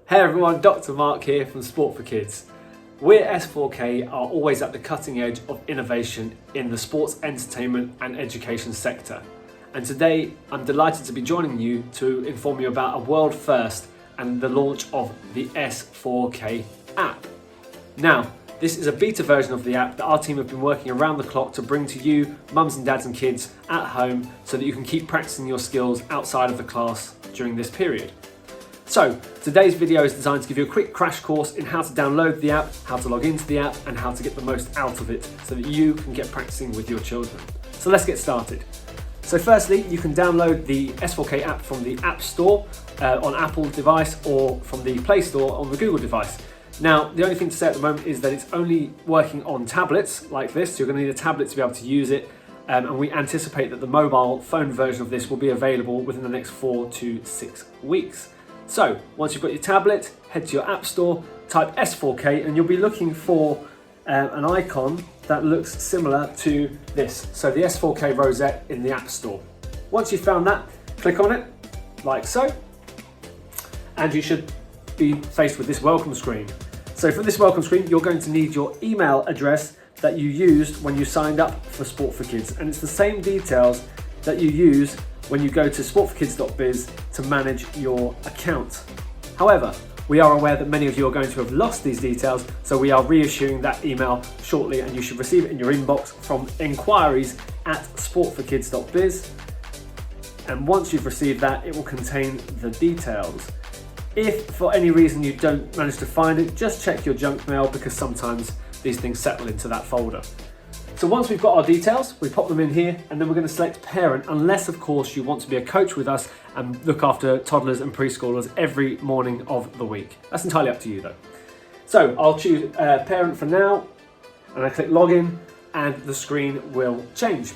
Hey everyone, Dr. Mark here from Sport for Kids. We at S4K are always at the cutting edge of innovation in the sports, entertainment and education sector. And today I'm delighted to be joining you to inform you about a world first and the launch of the S4K app. Now, this is a beta version of the app that our team have been working around the clock to bring to you, mums and dads and kids at home, so that you can keep practicing your skills outside of the class during this period. So, today's video is designed to give you a quick crash course in how to download the app, how to log into the app, and how to get the most out of it so that you can get practicing with your children. So let's get started. So firstly, you can download the S4K app from the App Store on Apple device or from the Play Store on the Google device. Now, the only thing to say at the moment is that it's only working on tablets like this, so you're going to need a tablet to be able to use it, and we anticipate that the mobile phone version of this will be available within the next 4 to 6 weeks. So, once you've got your tablet, head to your App Store, type S4K, and you'll be looking for an icon that looks similar to this. So the S4K rosette in the App Store. Once you've found that, click on it, like so, and you should be faced with this welcome screen. So for this welcome screen, you're going to need your email address that you used when you signed up for Sport for Kids. And it's the same details that you use when you go to sportforkids.biz to manage your account. However, we are aware that many of you are going to have lost these details, so we are reissuing that email shortly, and you should receive it in your inbox from inquiries@sportforkids.biz. And once you've received that, it will contain the details. If for any reason you don't manage to find it, just check your junk mail, because sometimes these things settle into that folder. So once we've got our details, we pop them in here, and then we're going to select parent, unless of course you want to be a coach with us and look after toddlers and preschoolers every morning of the week. That's entirely up to you though. So I'll choose parent for now, and I click login, and the screen will change.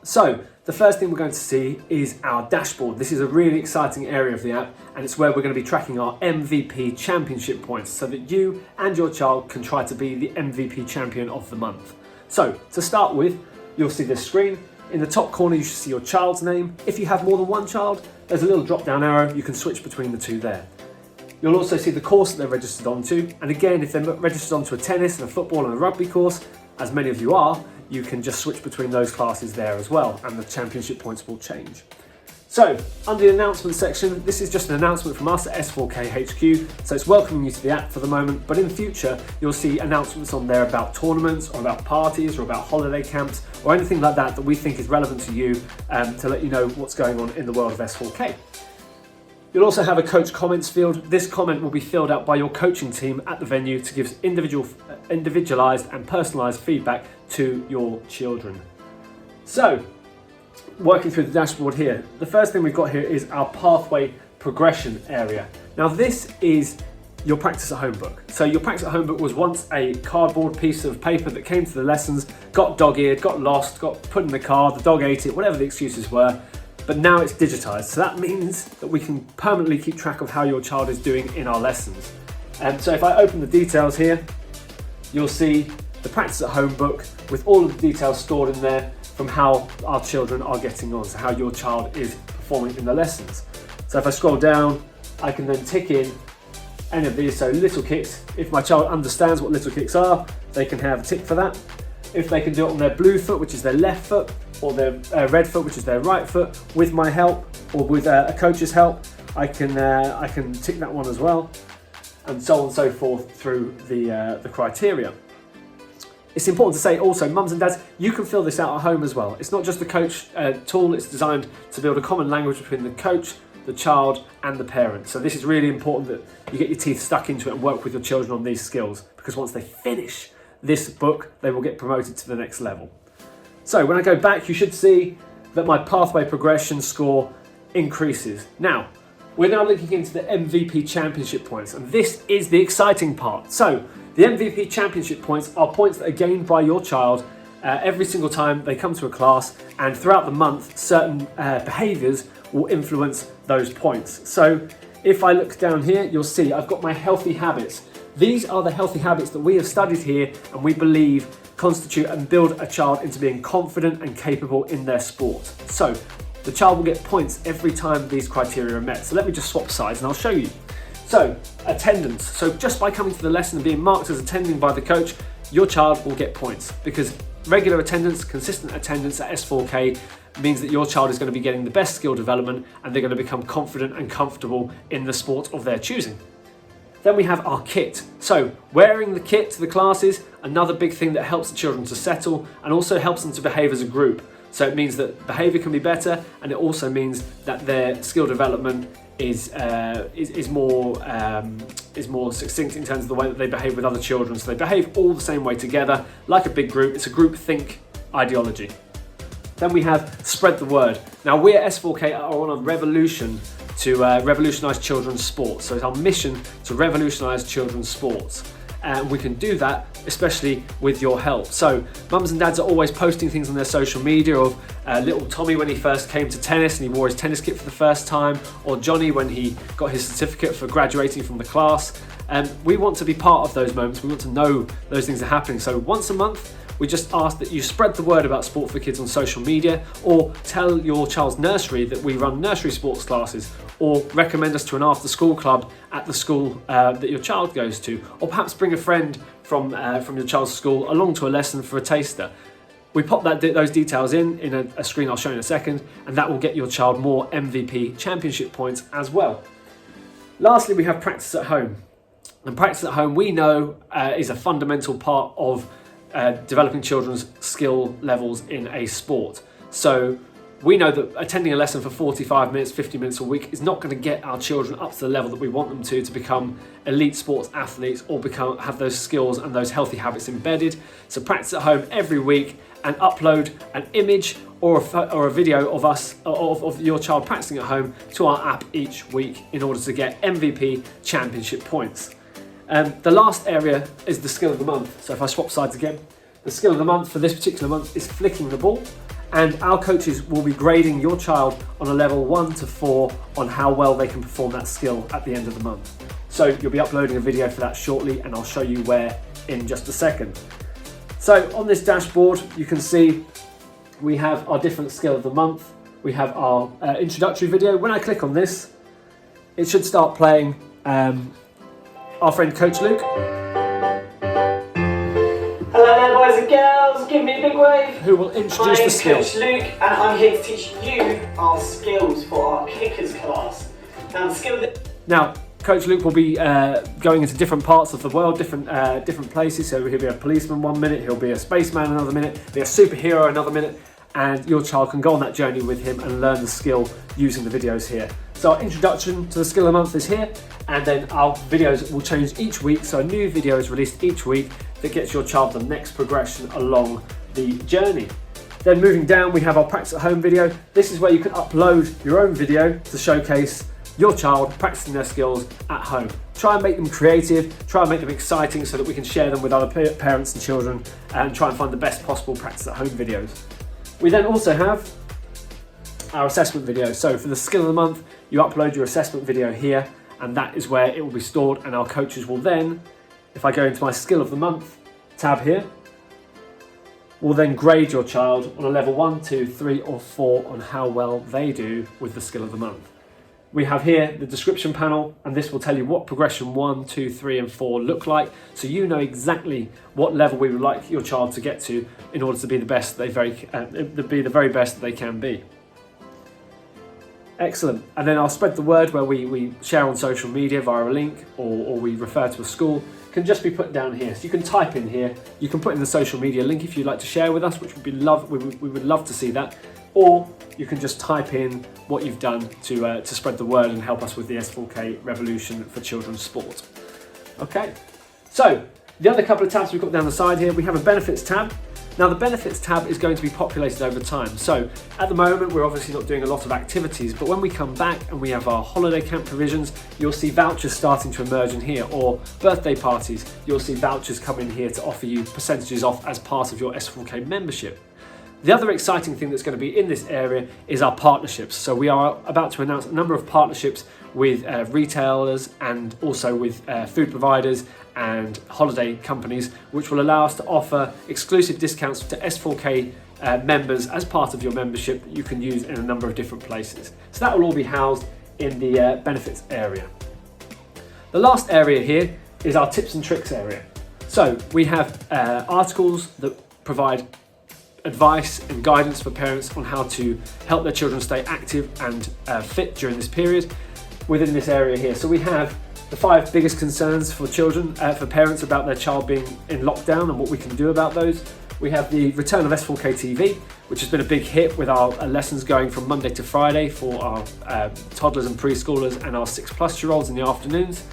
So the first thing we're going to see is our dashboard. This is a really exciting area of the app, and it's where we're going to be tracking our MVP championship points so that you and your child can try to be the MVP champion of the month. So to start with, you'll see this screen. In the top corner, you should see your child's name. If you have more than one child, there's a little drop down arrow. You can switch between the two there. You'll also see the course that they're registered onto. And again, if they're registered onto a tennis and a football and a rugby course, as many of you are, you can just switch between those classes there as well, and the championship points will change. So, under the announcement section, this is just an announcement from us at S4K HQ, so it's welcoming you to the app for the moment, but in future, you'll see announcements on there about tournaments, or about parties, or about holiday camps, or anything like that that we think is relevant to you, to let you know what's going on in the world of S4K. You'll also have a coach comments field. This comment will be filled out by your coaching team at the venue to give individualised and personalised feedback to your children. So, working through the dashboard here, the first thing we've got here is our pathway progression area. Now this is your practice at home book. So your practice at home book was once a cardboard piece of paper that came to the lessons, got dog-eared, got lost, got put in the car, the dog ate it, whatever the excuses were, but now it's digitized. So that means that we can permanently keep track of how your child is doing in our lessons. And so if I open the details here, you'll see the practice at home book with all of the details stored in there from how our children are getting on, so how your child is performing in the lessons. So if I scroll down, I can then tick in any of these. So little kicks, if my child understands what little kicks are, they can have a tick for that. If they can do it on their blue foot, which is their left foot, or their red foot, which is their right foot, with my help or with a coach's help, I can tick that one as well, and so on and so forth through the criteria. It's important to say also, mums and dads, you can fill this out at home as well. It's not just a coach tool, it's designed to build a common language between the coach, the child, and the parent. So this is really important that you get your teeth stuck into it and work with your children on these skills, because once they finish this book, they will get promoted to the next level. So when I go back, you should see that my pathway progression score increases. Now, we're now looking into the MVP championship points, and this is the exciting part. So, the MVP championship points are points that are gained by your child every single time they come to a class, and throughout the month, certain behaviours will influence those points. So, if I look down here, you'll see I've got my healthy habits. These are the healthy habits that we have studied here, and we believe constitute and build a child into being confident and capable in their sport. So, the child will get points every time these criteria are met. So let me just swap sides and I'll show you. So attendance. So just by coming to the lesson and being marked as attending by the coach, your child will get points, because regular attendance, consistent attendance at S4K means that your child is going to be getting the best skill development, and they're going to become confident and comfortable in the sport of their choosing. Then we have our kit. So wearing the kit to the classes, another big thing that helps the children to settle and also helps them to behave as a group. So it means that behaviour can be better, and it also means that their skill development is more succinct in terms of the way that they behave with other children. So they behave all the same way together, like a big group. It's a group think ideology. Then we have spread the word. Now we at S4K are on a revolution to revolutionise children's sports. So it's our mission to revolutionise children's sports. And we can do that especially with your help. So mums and dads are always posting things on their social media of little Tommy when he first came to tennis and he wore his tennis kit for the first time, or Johnny when he got his certificate for graduating from the class. And we want to be part of those moments. We want to know those things are happening. So once a month, we just ask that you spread the word about Sport for Kids on social media, or tell your child's nursery that we run nursery sports classes, or recommend us to an after-school club at the school that your child goes to, or perhaps bring a friend from your child's school along to a lesson for a taster. We pop those details in a screen I'll show you in a second, and that will get your child more MVP championship points as well. Lastly, we have practice at home. And practice at home, we know, is a fundamental part of developing children's skill levels in a sport. So we know that attending a lesson for 45 minutes, 50 minutes a week is not going to get our children up to the level that we want them to become elite sports athletes or have those skills and those healthy habits embedded. So practice at home every week and upload an image or a video of us, of your child practicing at home, to our app each week in order to get MVP championship points. The last area is the skill of the month. So if I swap sides again, the skill of the month for this particular month is flicking the ball, and our coaches will be grading your child on a level 1 to 4 on how well they can perform that skill at the end of the month. So you'll be uploading a video for that shortly, and I'll show you where in just a second. So on this dashboard, you can see we have our different skill of the month. We have our introductory video. When I click on this, it should start playing our friend Coach Luke. Hello there, boys and girls, give me a big wave. Who will introduce the skill. I'm Coach Luke, and I'm here to teach you our skills for our kickers class. Now, Coach Luke will be going into different parts of the world, different places. So he'll be a policeman one minute, he'll be a spaceman another minute, be a superhero another minute, and your child can go on that journey with him and learn the skill using the videos here. So our introduction to the skill of the month is here, and then our videos will change each week. So a new video is released each week that gets your child the next progression along the journey. Then moving down, we have our practice at home video. This is where you can upload your own video to showcase your child practicing their skills at home. Try and make them creative, try and make them exciting so that we can share them with other parents and children, and try and find the best possible practice at home videos. We then also have our assessment video. So for the skill of the month, you upload your assessment video here, and that is where it will be stored, and our coaches will then, if I go into my skill of the month tab here, will then grade your child on a level 1, 2, 3 or 4 on how well they do with the skill of the month. We have here the description panel, and this will tell you what progression 1, 2, 3 and 4 look like, so you know exactly what level we would like your child to get to in order to be the very best that they can be. Excellent. And then I'll spread the word, where we share on social media via a link, or we refer to a school, can just be put down here. So you can type in here, you can put in the social media link if you'd like to share with us, which would be we would love to see that, or you can just type in what you've done to spread the word and help us with the S4K revolution for children's sport. Okay, so the other couple of tabs we've got down the side here, we have a benefits tab. Now the benefits tab is going to be populated over time. So at the moment, we're obviously not doing a lot of activities, but when we come back and we have our holiday camp provisions, you'll see vouchers starting to emerge in here, or birthday parties, you'll see vouchers come in here to offer you percentages off as part of your S4K membership. The other exciting thing that's going to be in this area is our partnerships. So we are about to announce a number of partnerships with retailers and also with food providers and holiday companies, which will allow us to offer exclusive discounts to S4K members as part of your membership that you can use in a number of different places. So that will all be housed in the benefits area. The last area here is our tips and tricks area. So we have articles that provide advice and guidance for parents on how to help their children stay active and fit during this period within this area here. So we have the 5 biggest concerns for children, for parents about their child being in lockdown and what we can do about those. We have the return of S4K TV, which has been a big hit with our lessons going from Monday to Friday for our toddlers and preschoolers and our 6+-year-olds in the afternoons.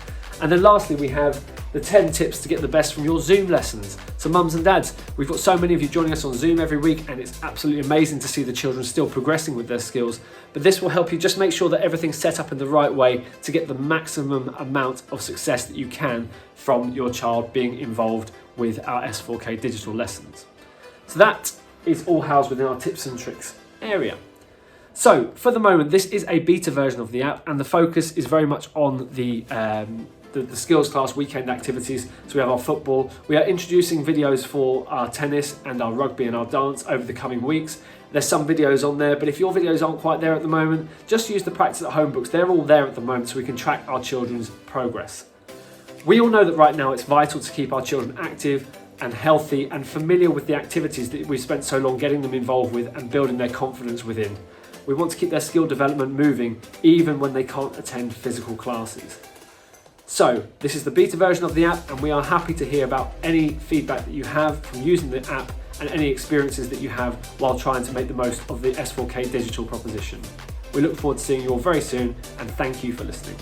And then lastly, we have the 10 tips to get the best from your Zoom lessons. So mums and dads, we've got so many of you joining us on Zoom every week, and it's absolutely amazing to see the children still progressing with their skills. But this will help you just make sure that everything's set up in the right way to get the maximum amount of success that you can from your child being involved with our S4K digital lessons. So that is all housed within our tips and tricks area. So for the moment, this is a beta version of the app, and the focus is very much on the skills class weekend activities. So we have our football. We are introducing videos for our tennis and our rugby and our dance over the coming weeks. There's some videos on there, but if your videos aren't quite there at the moment, just use the practice at home books. They're all there at the moment so we can track our children's progress. We all know that right now it's vital to keep our children active and healthy and familiar with the activities that we've spent so long getting them involved with and building their confidence within. We want to keep their skill development moving even when they can't attend physical classes. So this is the beta version of the app, and we are happy to hear about any feedback that you have from using the app and any experiences that you have while trying to make the most of the S4K digital proposition. We look forward to seeing you all very soon, and thank you for listening.